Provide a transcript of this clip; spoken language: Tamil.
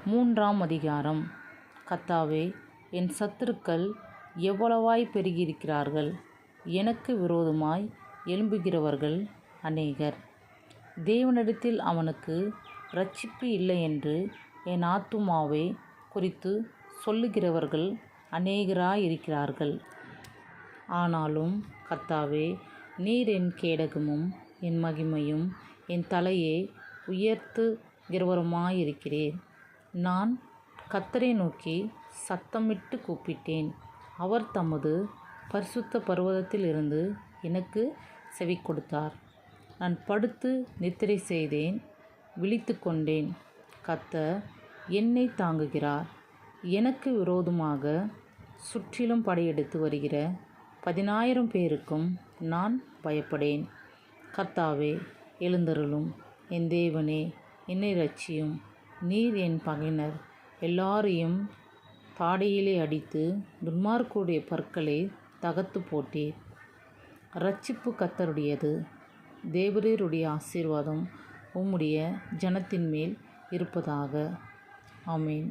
மூன்றாம் அதிகாரம். கர்த்தாவே, என் சத்துருக்கள் எவ்வளவாய் பெருகியிருக்கிறார்கள்! எனக்கு விரோதமாய் எழும்புகிறவர்கள் அநேகர். தேவனிடத்தில் அவனுக்கு இரட்சிப்பு இல்லை என்று என் ஆத்துமாவை குறித்து சொல்லுகிறவர்கள் அநேகராயிருக்கிறார்கள். ஆனாலும் கர்த்தாவே, நீர் என் கேடகமும் என் மகிமையும் என் தலையை உயர்த்துகிறவருமாயிருக்கிறீர். நான் கர்த்தரை நோக்கி சத்தமிட்டு கூப்பிட்டேன். அவர் தமது பரிசுத்த பர்வதத்திலிருந்து எனக்கு செவி கொடுத்தார். நான் படுத்து நித்திரை செய்தேன், விழித்து கொண்டேன். கர்த்தர் என்னை தாங்குகிறார். எனக்கு விரோதமாக சுற்றிலும் படையெடுத்து வருகிற 10,000 பேருக்கும் நான் பயப்படேன். கர்த்தாவே, எழுந்தருளும். என் தேவனே, என்னை இரட்சியும். நீர் என் பகைஞர் எல்லாரையும் தாடையிலே அடித்து துன்மார்க்கருடைய பற்களை தகர்த்து போட்டீர். இரட்சிப்பு கர்த்தருடையது. தேவரீருடைய ஆசீர்வாதம் உம்முடைய ஜனத்தின் மேல் இருப்பதாக. ஆமென்.